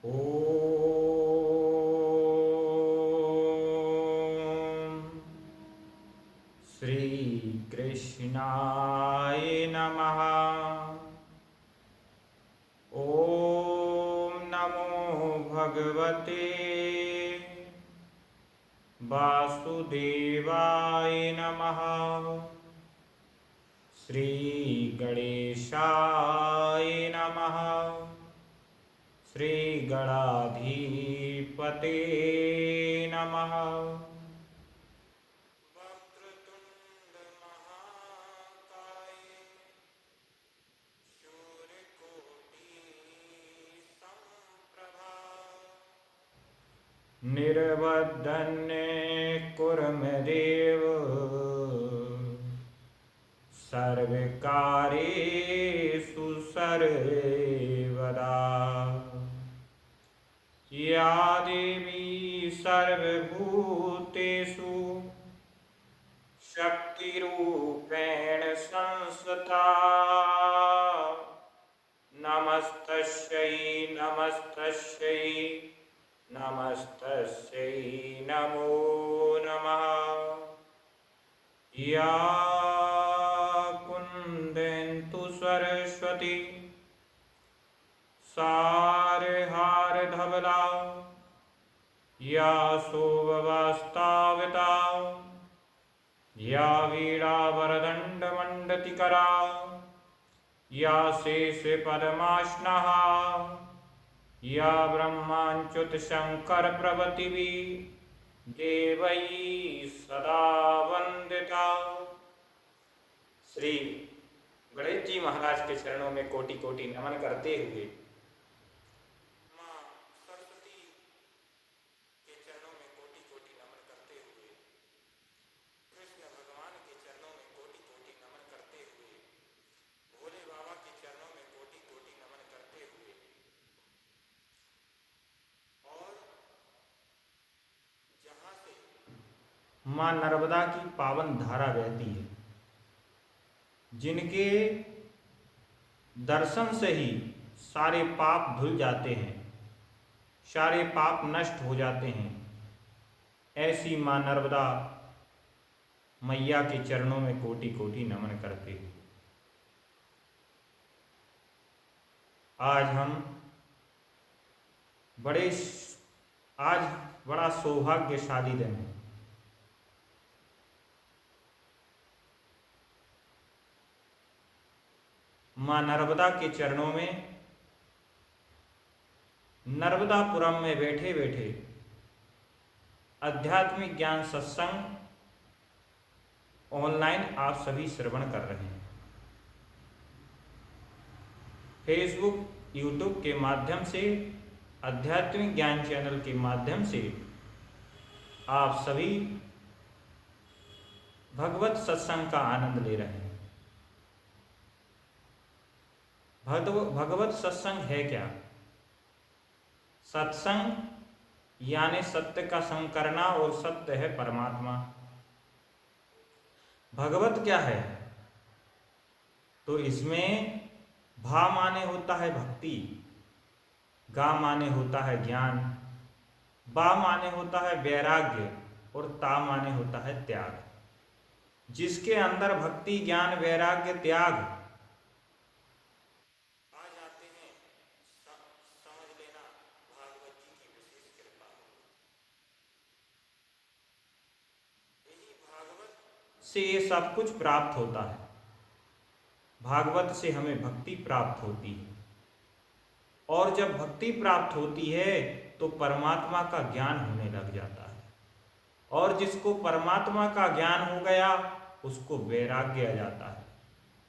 ओम श्री कृष्णाय नमः। ओम नमो भगवते वासुदेवाय नमः। श्री गणेशाय नमः। श्री गणाधिपते नमः। वक्रतुंड महाकाय सूर्यकोटि समप्रभा निर्वदन्ने कुर्मदेव सर्वकार्येषु सर्वदा। या देवी सर्वभूतेषु शक्तिरूपेण संस्थिता नमस्तस्यै नमस्तस्यै नमस्तस्यै नमो नमः। या कुन्देन्दु सरस्वती सारहारधवला या शोभवास्तावता या वीणावरदण्डमण्डतिकरा या शेषपद्मासनः या ब्रह्माच्युतशङ्करप्रभृतिभिः देवैः सदा वन्दिता। श्री गणेश जी महाराज के चरणों में कोटि कोटि नमन करते हुए, माँ सरस्वती के चरणों में कोटि कोटि नमन करते हुए, कृष्ण भगवान के चरणों में कोटि कोटि नमन करते हुए, भोले बाबा के चरणों में कोटि कोटि नमन करते हुए, और जहाँ से माँ नर्मदा की पावन धारा बहती है, जिनके दर्शन से ही सारे पाप धुल जाते हैं, सारे पाप नष्ट हो जाते हैं, ऐसी माँ नर्मदा मैया के चरणों में कोटि कोटि नमन करते हैं। आज बड़ा सौभाग्यशाली दिन है। माँ नर्मदा के चरणों में नर्मदापुरम में बैठे बैठे आध्यात्मिक ज्ञान सत्संग ऑनलाइन आप सभी श्रवण कर रहे हैं। फेसबुक, यूट्यूब के माध्यम से, आध्यात्मिक ज्ञान चैनल के माध्यम से आप सभी भगवत सत्संग का आनंद ले रहे हैं। भगवत सत्संग है क्या? सत्संग यानी सत्य का संग करना, और सत्य है परमात्मा। भगवत क्या है? तो इसमें भा माने होता है भक्ति, गा माने होता है ज्ञान, बा माने होता है वैराग्य, और ता माने होता है त्याग। जिसके अंदर भक्ति, ज्ञान, वैराग्य, त्याग आ जाते हैं, समझ लेना भागवत जी की विशेष कृपा। यही भागवत से ये सब कुछ प्राप्त होता है। भागवत से हमें भक्ति प्राप्त होती है, और जब भक्ति प्राप्त होती है तो परमात्मा का ज्ञान होने लग जाता है, और जिसको परमात्मा का ज्ञान हो गया उसको वैराग्य आ जाता है,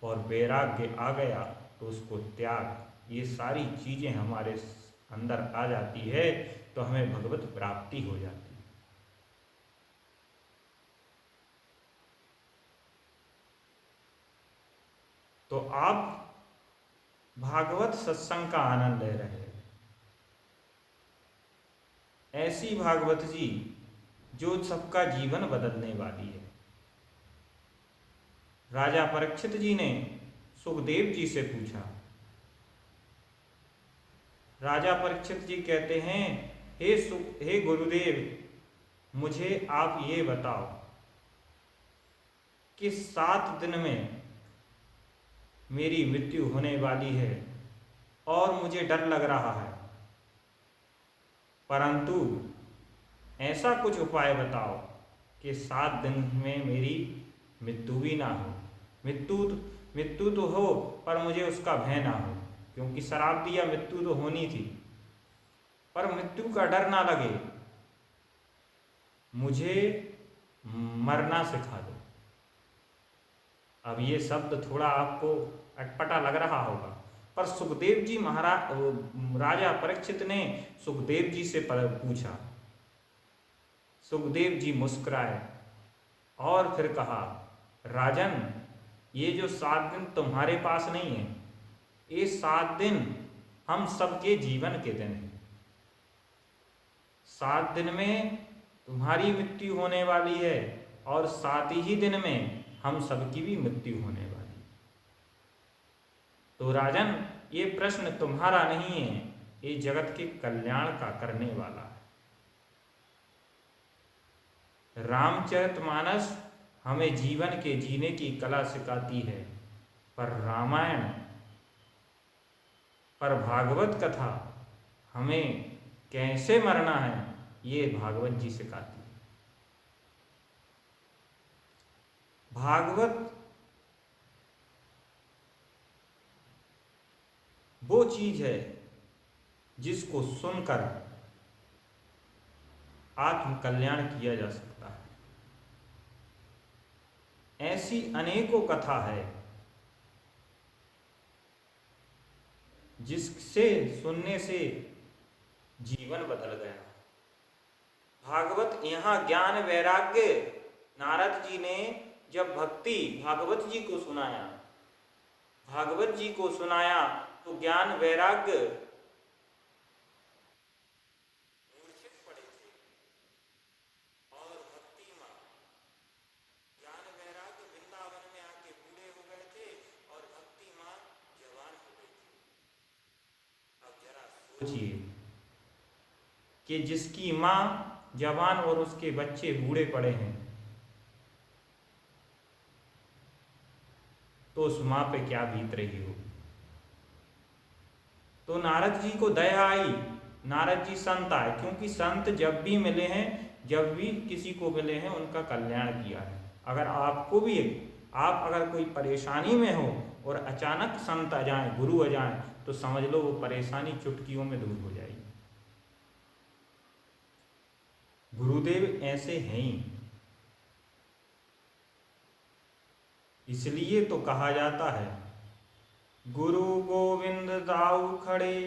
और वैराग्य आ गया तो उसको त्याग, ये सारी चीज़ें हमारे अंदर आ जाती है, तो हमें भगवत प्राप्ति हो जाती है। तो आप भागवत सत्संग का आनंद ले रहे हैं। ऐसी भागवत जी जो सबका जीवन बदलने वाली है। राजा परीक्षित जी ने सुखदेव जी से पूछा, राजा परीक्षित जी कहते हैं, हे गुरुदेव, मुझे आप ये बताओ कि 7 दिन में मेरी मृत्यु होने वाली है और मुझे डर लग रहा है, परंतु ऐसा कुछ उपाय बताओ कि 7 दिन में मेरी मृत्यु भी ना हो। मृत्यु तो हो पर मुझे उसका भय ना हो, क्योंकि श्राप दिया, मृत्यु तो होनी थी, पर मृत्यु का डर ना लगे। मुझे मरना सिखा दो। अब ये शब्द थोड़ा आपको अटपटा लग रहा होगा, पर सुखदेव जी राजा परीक्षित ने सुखदेव जी से पूछा। सुखदेव जी मुस्कुराए और फिर कहा, राजन, ये जो 7 दिन तुम्हारे पास नहीं है, ये 7 दिन हम सबके जीवन के दिन हैं। 7 दिन में तुम्हारी मृत्यु होने वाली है और 7 ही दिन में हम सबकी भी मृत्यु होने वाली है। तो राजन, ये प्रश्न तुम्हारा नहीं है, ये जगत के कल्याण का करने वाला है। रामचरितमानस हमें जीवन के जीने की कला सिखाती है, पर रामायण, पर भागवत कथा हमें कैसे मरना है, ये भागवत जी सिखाती है। भागवत वो चीज है जिसको सुनकर आत्म कल्याण किया जा सकता है। ऐसी अनेकों कथा है जिससे सुनने से जीवन बदल गया। भागवत यहाँ ज्ञान वैराग्य, नारद जी ने जब भक्ति भागवत जी को सुनाया, भागवत जी को सुनाया तो ज्ञान वैराग्य मूर्छित पड़े थे और भक्ति मां ज्ञान वैराग्य वृंदावन में आके बूढ़े हो गए थे और भक्ति मां जवान हो गई थी। अब जरा सोचिए कि जिसकी मां जवान और उसके बच्चे बूढ़े पड़े हैं, तो उस मां पे क्या बीत रही होगी। तो नारद जी को दया आई, नारद जी संत आए, क्योंकि संत जब भी मिले हैं, जब भी किसी को मिले हैं, उनका कल्याण किया है। अगर आपको भी, आप अगर कोई परेशानी में हो और अचानक संत आ जाएं, गुरु आ जाएं, तो समझ लो वो परेशानी चुटकियों में दूर हो जाएगी। गुरुदेव ऐसे हैं ही, इसलिए तो कहा जाता है, गुरु गोविंद दाऊ खड़े,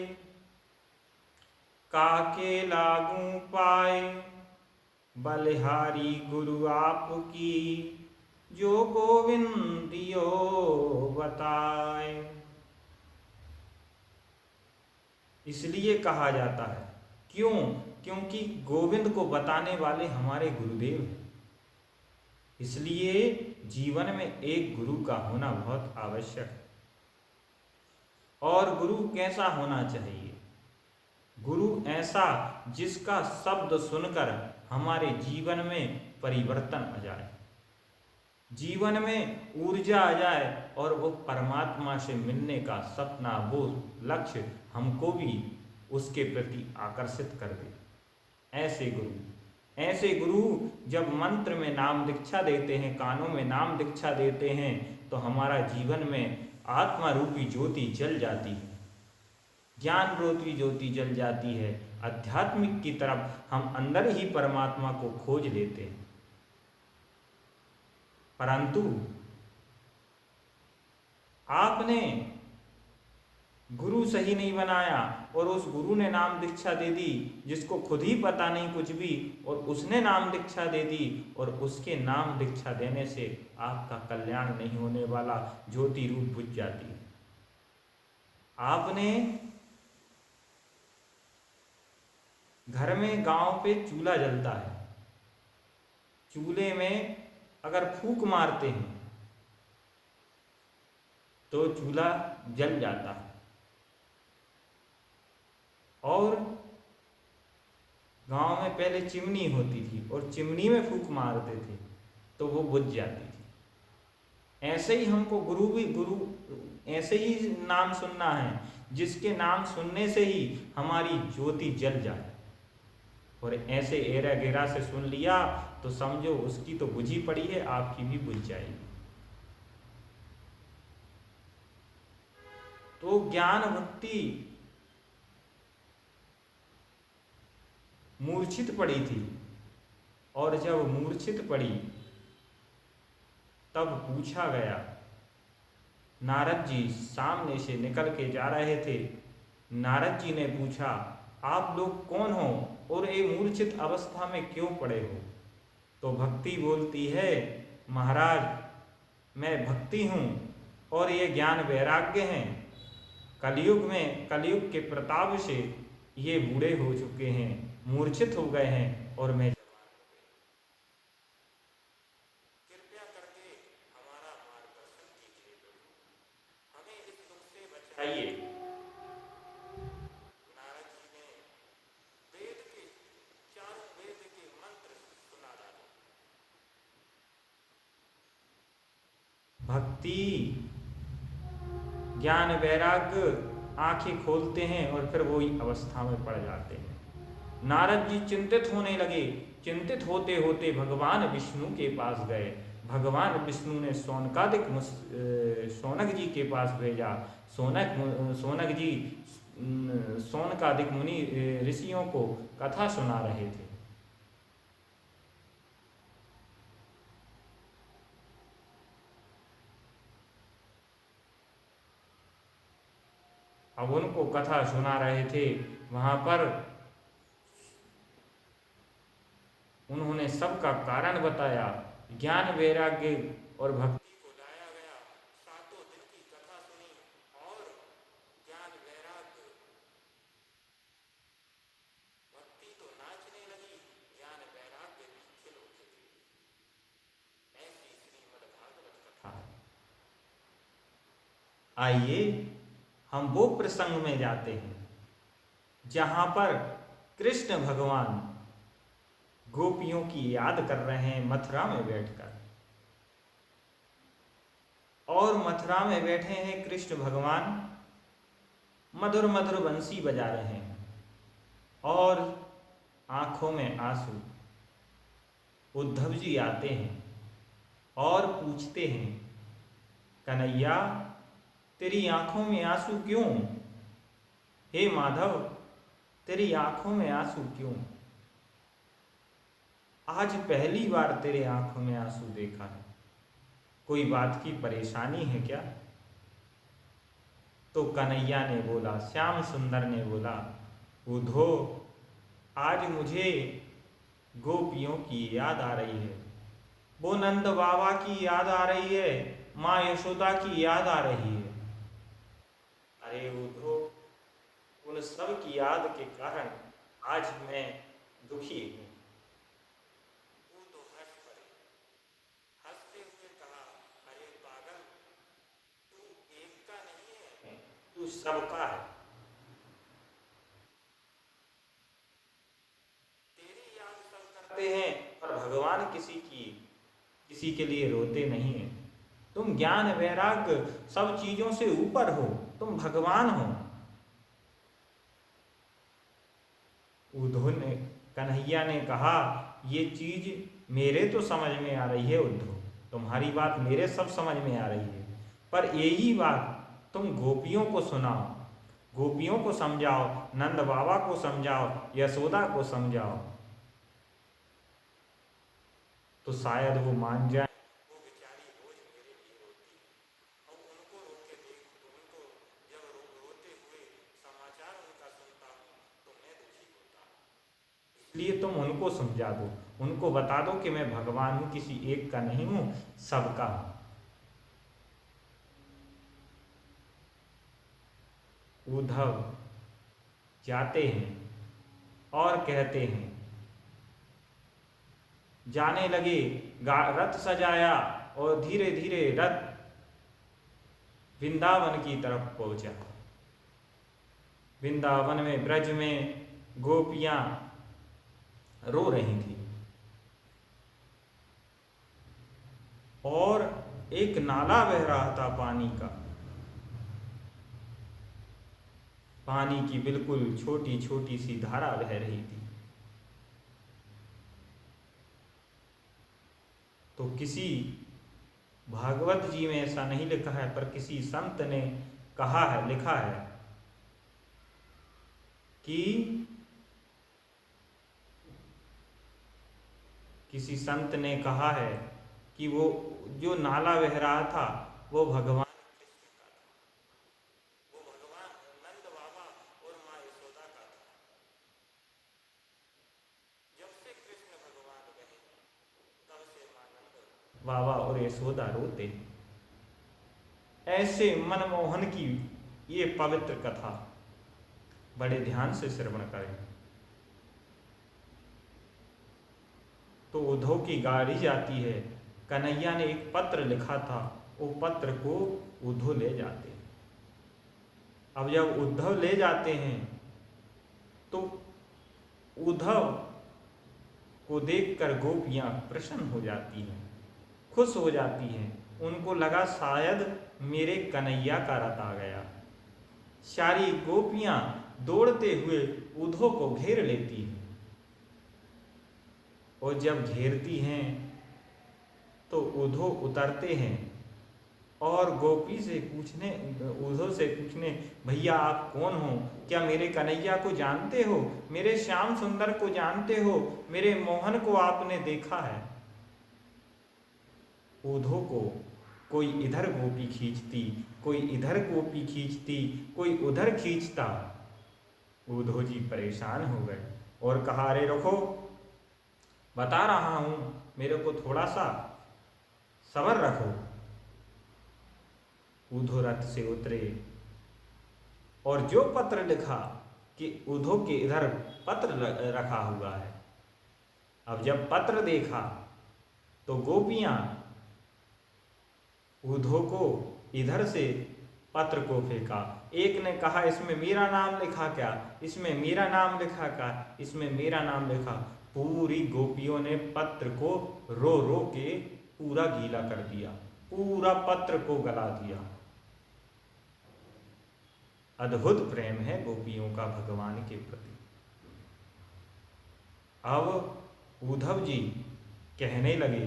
काके लागू पाए, बलिहारी गुरु आपकी, जो गोविंदियो बताए। इसलिए कहा जाता है, क्यों? क्योंकि गोविंद को बताने वाले हमारे गुरुदेव हैं। इसलिए जीवन में एक गुरु का होना बहुत आवश्यक है। और गुरु कैसा होना चाहिए? गुरु ऐसा जिसका शब्द सुनकर हमारे जीवन में परिवर्तन आ जाए, जीवन में ऊर्जा आ जाए और वो परमात्मा से मिलने का सपना, वो लक्ष्य हमको भी उसके प्रति आकर्षित कर दे। ऐसे गुरु जब मंत्र में नाम दीक्षा देते हैं, कानों में नाम दीक्षा देते हैं, तो हमारा जीवन में आत्मा रूपी ज्योति जल जाती है, ज्ञान रूपी ज्योति जल जाती है। आध्यात्मिक की तरफ हम अंदर ही परमात्मा को खोज लेते हैं। परंतु आपने गुरु सही नहीं बनाया और उस गुरु ने नाम दीक्षा दे दी जिसको खुद ही पता नहीं कुछ भी, और उसने नाम दीक्षा दे दी, और उसके नाम दीक्षा देने से आपका कल्याण नहीं होने वाला, ज्योति रूप बुझ जाती है। आपने घर में, गांव पे चूल्हा जलता है, चूल्हे में अगर फूंक मारते हैं तो चूल्हा जल जाता है। और गांव में पहले चिमनी होती थी और चिमनी में फूंक मारते थे तो वो बुझ जाती थी। ऐसे ही हमको गुरु ऐसे ही नाम सुनना है जिसके नाम सुनने से ही हमारी ज्योति जल जाए। और ऐसे एरा गेरा से सुन लिया तो समझो उसकी तो बुझी पड़ी है, आपकी भी बुझ जाएगी। तो ज्ञान भक्ति मूर्छित पड़ी थी, और जब मूर्छित पड़ी तब पूछा गया। नारद जी सामने से निकल के जा रहे थे। नारद जी ने पूछा, आप लोग कौन हो और ये मूर्छित अवस्था में क्यों पड़े हो? तो भक्ति बोलती है, महाराज मैं भक्ति हूँ और ये ज्ञान वैराग्य हैं। कलयुग के प्रताप से ये बूढ़े हो चुके हैं, मूर्छित हो गए हैं और मैं कृपया करके हमारा मार्गदर्शन कीजिए, हमें इस दुख से बचाइए। नारद जी ने चारों वेद के मंत्र सुना डाले। भक्ति ज्ञान वैराग्य आंखें खोलते हैं और फिर वही अवस्था में पड़ जाते हैं। नारद जी चिंतित होने लगे। चिंतित होते होते भगवान विष्णु के पास गए। भगवान विष्णु ने शौनक जी के पास भेजा। शौनक जी शौनकादिक मुनि ऋषियों को कथा सुना रहे थे। अब उनको कथा सुना रहे थे, वहां पर उन्होंने सबका कारण बताया। ज्ञान वैराग्य और भक्ति को लाया गया। सातों दिन की कथा सुनी और ज्ञान वैराग्य भक्ति तो नाचने लगी, ज्ञान वैराग्य भी खिल उठे। ऐसी श्रीमद् भागवत कथा है। आइए हम वो प्रसंग में जाते हैं जहां पर कृष्ण भगवान गोपियों की याद कर रहे हैं मथुरा में बैठकर। और मथुरा में बैठे हैं कृष्ण भगवान, मधुर मधुर बंसी बजा रहे हैं और आंखों में आंसू। उद्धव जी आते हैं और पूछते हैं, कन्हैया तेरी आंखों में आंसू क्यों? हे माधव तेरी आंखों में आंसू क्यों? आज पहली बार तेरे आंखों में आंसू देखा है, कोई बात की परेशानी है क्या? तो कन्हैया ने बोला, श्याम सुंदर ने बोला, उद्धो आज मुझे गोपियों की याद आ रही है, वो नंद बाबा की याद आ रही है, माँ यशोदा की याद आ रही है। अरे उद्धो उन सब की याद के कारण आज मैं दुखी हूँ। वो तो हंस पड़े, हंसते हुए कहा, अरे पागल तू एक का नहीं है, तू सबका है। तेरी याद सब करते हैं पर भगवान किसी के लिए रोते नहीं है। तुम ज्ञान वैराग्य सब चीजों से ऊपर हो, तुम भगवान हो। उद्धव ने कन्हैया ने कहा, ये चीज मेरे तो समझ में आ रही है उद्धव, तुम्हारी बात मेरे सब समझ में आ रही है, पर यही बात तुम गोपियों को सुनाओ, गोपियों को समझाओ, नंद बाबा को समझाओ, यशोदा को समझाओ, तो शायद वो मान जाए। वो बेचारी रोज मेरे लिए रोती है और उनको रोके देख उनको जब रोते हुए समाचार उनका सुनता हूँ तो मैं दुखी होता हूँ। इसलिए तुम उनको समझा दो, उनको बता दो कि मैं भगवान हूँ, किसी एक का नहीं हूँ, सबका हूँ। उद्धव जाते हैं और कहते हैं, जाने लगे, रथ सजाया और धीरे धीरे रथ वृंदावन की तरफ पहुंचा। वृंदावन में, ब्रज में गोपियां रो रही थी और एक नाला बह रहा था पानी का। पानी की बिल्कुल छोटी छोटी सी धारा बह रही थी। तो किसी भागवत जी में ऐसा नहीं लिखा है, पर किसी संत ने कहा है, लिखा है कि किसी संत ने कहा है कि वो जो नाला बह रहा था वो भगवान कृष्ण का था, वो भगवान नंद बाबा और माँ यशोदा का था। जब से कृष्ण भगवान गए तब से माँ नंद बाबा और यशोदा रोते। ऐसे मनमोहन की ये पवित्र कथा बड़े ध्यान से श्रवण करें तो उद्धव की गाड़ी जाती है। कन्हैया ने एक पत्र लिखा था, वो पत्र को उद्धव ले जाते हैं। अब जब उद्धव ले जाते हैं तो उद्धव को देखकर गोपियां प्रसन्न हो जाती हैं, खुश हो जाती हैं। उनको लगा शायद मेरे कन्हैया का रथ आ गया। सारी गोपियां दौड़ते हुए उद्धव को घेर लेती हैं और जब घेरती हैं तो उद्धव उतरते हैं और गोपी से पूछने, उद्धव से पूछने, भैया आप कौन हो? क्या मेरे कन्हैया को जानते हो? मेरे श्याम सुंदर को जानते हो? मेरे मोहन को आपने देखा है? उद्धव को कोई इधर गोपी खींचती, कोई इधर गोपी खींचती, कोई उधर खींचता। उद्धव जी परेशान हो गए और कहा, अरे रुको, बता रहा हूं, मेरे को थोड़ा सा सब्र रखो। उद्धव रथ से उतरे और जो पत्र लिखा कि उद्धव के इधर पत्र रखा हुआ है। अब जब पत्र देखा तो गोपियां उद्धव को इधर से पत्र को फेंका। एक ने कहा, इसमें मेरा नाम लिखा क्या? इसमें मेरा नाम लिखा क्या? इसमें मेरा नाम लिखा। पूरी गोपियों ने पत्र को रो रो के पूरा गीला कर दिया, पूरा पत्र को गला दिया। अद्भुत प्रेम है गोपियों का भगवान के प्रति। अब उद्धव जी कहने लगे,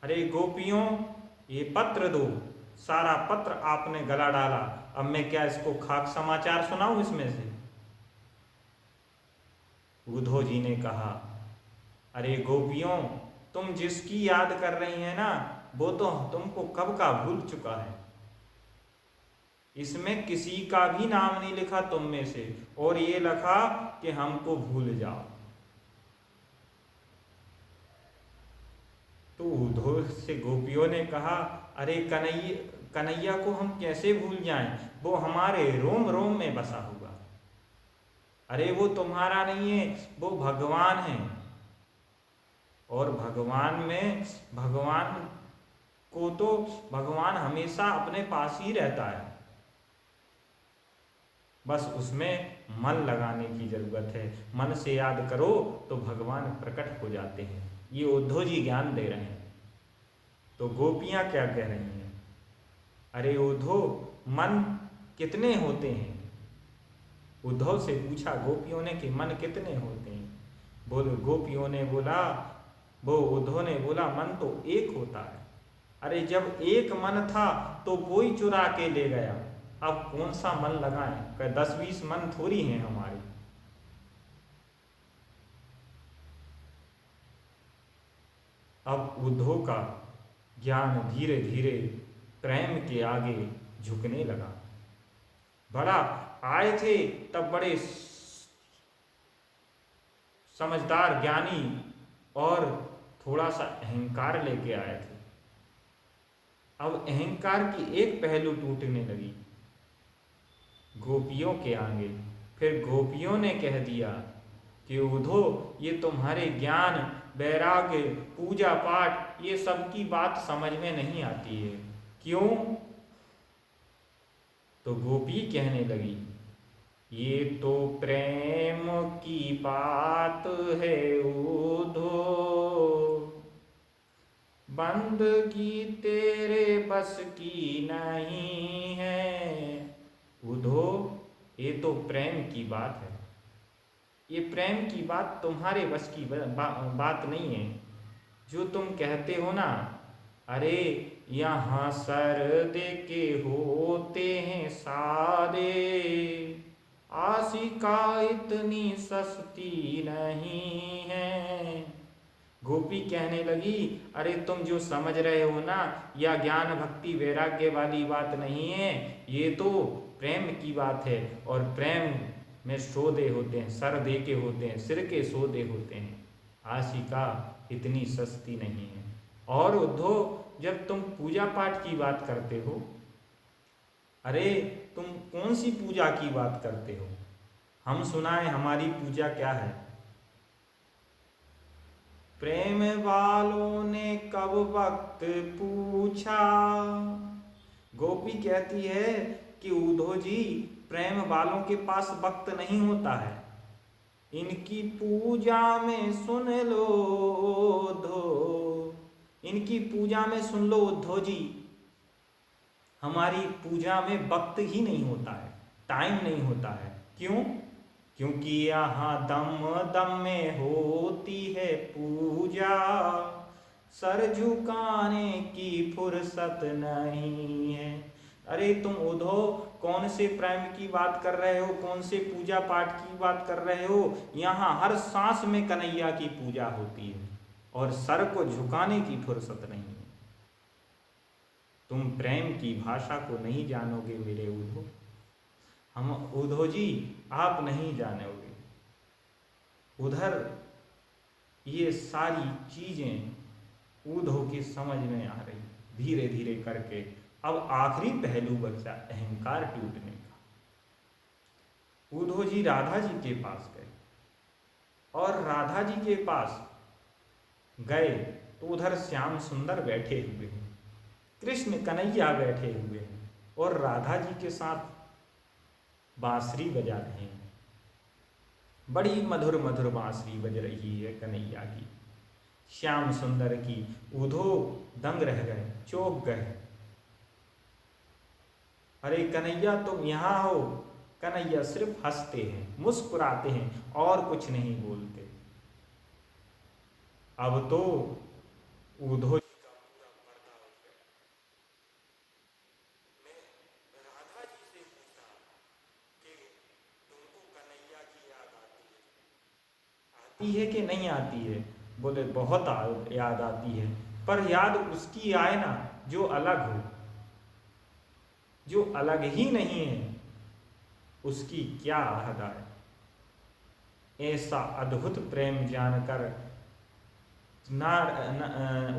अरे गोपियों, ये पत्र दो। सारा पत्र आपने गला डाला, अब मैं क्या इसको खाक समाचार सुनाऊं इसमें से? उद्धव जी ने कहा, अरे गोपियों, तुम जिसकी याद कर रही हैं ना, वो तो तुमको कब का भूल चुका है। इसमें किसी का भी नाम नहीं लिखा तुम में से, और ये लिखा कि हमको भूल जाओ। तो उद्धव से गोपियों ने कहा, अरे कन्हैया को हम कैसे भूल जाएं? वो हमारे रोम रोम में बसा हुआ। अरे वो तुम्हारा नहीं है, वो भगवान है। और भगवान को तो भगवान हमेशा अपने पास ही रहता है, बस उसमें मन लगाने की जरूरत है। मन से याद करो तो भगवान प्रकट हो जाते हैं। ये उद्धव जी ज्ञान दे रहे हैं। तो गोपियां क्या कह रही हैं? अरे उद्धव, मन कितने होते हैं? उद्धव से पूछा गोपियों ने कि मन कितने होते हैं? बोले, गोपियों ने बोला, वो उद्धव ने बोला, मन तो एक होता है। अरे जब एक मन था तो कोई चुरा के ले गया, अब कौन सा मन लगाएं? कह 10-20 मन थोड़ी हैं हमारे। अब उद्धव का ज्ञान धीरे धीरे प्रेम के आगे झुकने लगा। बड़ा आए थे तब बड़े समझदार, ज्ञानी और थोड़ा सा अहंकार लेके आए थे। अब अहंकार की एक पहलू टूटने लगी गोपियों के आगे। फिर गोपियों ने कह दिया कि उद्धव, ये तुम्हारे ज्ञान, वैराग्य, पूजा पाठ, ये सब की बात समझ में नहीं आती है। क्यों? तो गोपी कहने लगी, ये तो प्रेम की बात है उधो, बंदगी तेरे बस की नहीं है। उधो, ये तो प्रेम की बात है, ये प्रेम की बात तुम्हारे बस की बात नहीं है। जो तुम कहते हो ना, अरे यहाँ सर्दे के होते हैं सादे, आशिका इतनी सस्ती नहीं है। गोपी कहने लगी, अरे तुम जो समझ रहे हो ना, यह ज्ञान भक्ति वैराग्य वाली बात नहीं है, ये तो प्रेम की बात है। और प्रेम में सौदे होते हैं, सर दे के होते हैं, सिर के सौदे होते हैं, आशिका इतनी सस्ती नहीं है। और उद्धव, जब तुम पूजा पाठ की बात करते हो, अरे तुम कौन सी पूजा की बात करते हो? हम सुनाएं हमारी पूजा क्या है? प्रेम वालों ने कब वक्त पूछा। गोपी कहती है कि उद्धव जी, प्रेम वालों के पास वक्त नहीं होता है, इनकी पूजा में सुन लो उद्धव, इनकी पूजा में सुन लो उद्धव जी, हमारी पूजा में वक्त ही नहीं होता है, टाइम नहीं होता है। क्यों? क्योंकि यहाँ दम दम में होती है पूजा, सर झुकाने की फुर्सत नहीं है। अरे तुम उद्धव, कौन से प्रेम की बात कर रहे हो, कौन से पूजा पाठ की बात कर रहे हो? यहाँ हर सांस में कन्हैया की पूजा होती है और सर को झुकाने की फुर्सत नहीं है। तुम प्रेम की भाषा को नहीं जानोगे मेरे उद्धव, हम उद्धव जी आप नहीं जानोगे। उधर ये सारी चीजें उद्धव की समझ में आ रही, धीरे धीरे करके। अब आखिरी पहलू बचा अहंकार टूटने का। उद्धव जी राधा जी के पास गए, और राधा जी के पास गए तो उधर श्याम सुंदर बैठे हुए हैं, कृष्ण कन्हैया बैठे हुए हैं, और राधा जी के साथ बांसुरी बजा रहे हैं। बड़ी मधुर मधुर बांसुरी बज रही है कन्हैया की, श्याम सुंदर की। उद्धव दंग रह गए, चौंक गए। अरे कन्हैया तुम यहाँ हो? कन्हैया सिर्फ हंसते हैं, मुस्कुराते हैं और कुछ नहीं बोलते। अब तो उद्धव आती है कि नहीं आती है? बोले बहुत याद आती है, पर याद उसकी आए ना जो अलग हो, जो अलग ही नहीं है उसकी क्या हद आए। ऐसा अद्भुत प्रेम जानकर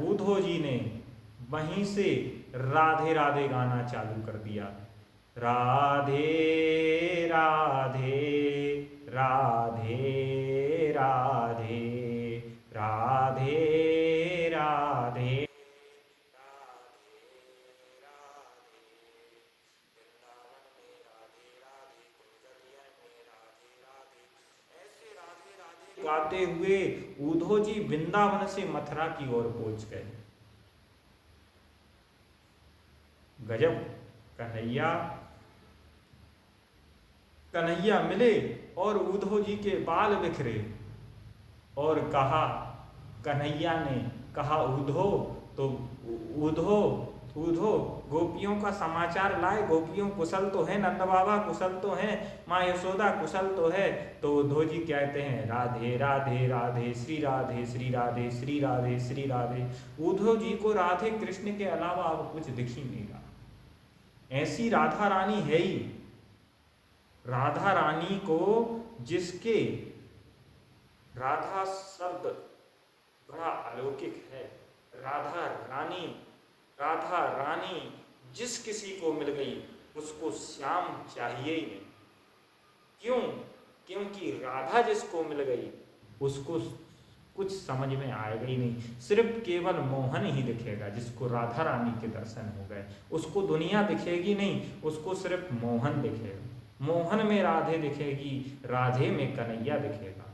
उद्धव जी ने वहीं से राधे राधे गाना चालू कर दिया। राधे राधे राधे राधे राधे राधे गाते हुए उद्धव जी वृंदावन से मथुरा की ओर पहुंच गए। गजब, कन्हैया कन्हैया मिले और उद्धव जी के बाल बिखरे, और कहा, कन्हैया ने कहा उद्धव, तो उद्धव उद्धव गोपियों का समाचार लाए, गोपियों कुशल तो है, नंद बाबा कुशल तो है, माँ यशोदा कुशल तो है? तो उद्धव जी कहते हैं राधे राधे राधे श्री राधे श्री राधे श्री राधे श्री राधे। उद्धव जी को राधे कृष्ण के अलावा अब कुछ दिख ही नहीं रहा। ऐसी राधा रानी है ही, राधा रानी को जिसके, राधा शब्द बड़ा अलौकिक है। राधा रानी, राधा रानी जिस किसी को मिल गई उसको श्याम चाहिए ही नहीं। क्यों? क्योंकि राधा जिसको मिल गई उसको कुछ समझ में आएगा ही नहीं। सिर्फ केवल मोहन ही दिखेगा। जिसको राधा रानी के दर्शन हो गए उसको दुनिया दिखेगी नहीं, उसको सिर्फ मोहन दिखेगा। मोहन में राधे दिखेगी, राधे में कन्हैया दिखेगा।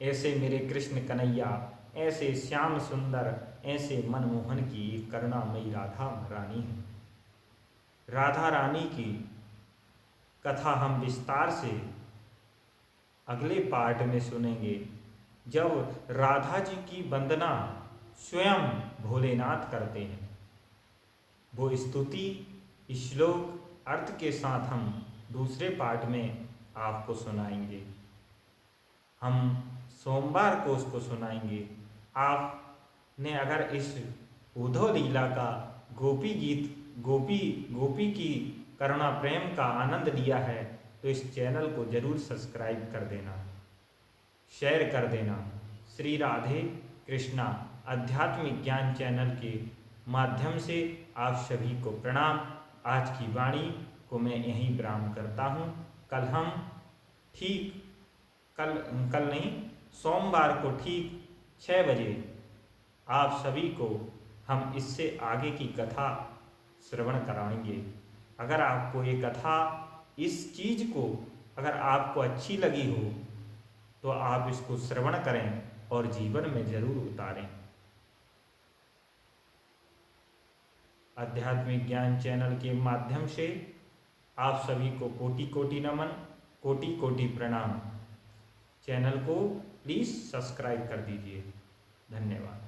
ऐसे मेरे कृष्ण कन्हैया, ऐसे श्याम सुंदर, ऐसे मनमोहन की करुणामयी राधा रानी है। राधा रानी की कथा हम विस्तार से अगले पार्ट में सुनेंगे, जब राधा जी की वंदना स्वयं भोलेनाथ करते हैं। वो स्तुति श्लोक अर्थ के साथ हम दूसरे पार्ट में आपको सुनाएंगे। हम सोमवार को उसको सुनाएंगे। आपने अगर इस उद्धव लीला का गोपी गीत, गोपी की करुणा प्रेम का आनंद लिया है तो इस चैनल को जरूर सब्सक्राइब कर देना, शेयर कर देना। श्री राधे कृष्णा आध्यात्मिक ज्ञान चैनल के माध्यम से आप सभी को प्रणाम। आज की वाणी को मैं यहीं विराम करता हूँ। कल हम ठीक कल नहीं, सोमवार को ठीक 6 बजे आप सभी को हम इससे आगे की कथा श्रवण कराएंगे। अगर आपको ये कथा, इस चीज़ को अगर आपको अच्छी लगी हो तो आप इसको श्रवण करें और जीवन में जरूर उतारें। आध्यात्मिक ज्ञान चैनल के माध्यम से आप सभी को कोटि कोटि नमन, कोटि कोटि प्रणाम। चैनल को प्लीज़ सब्सक्राइब कर दीजिए। धन्यवाद।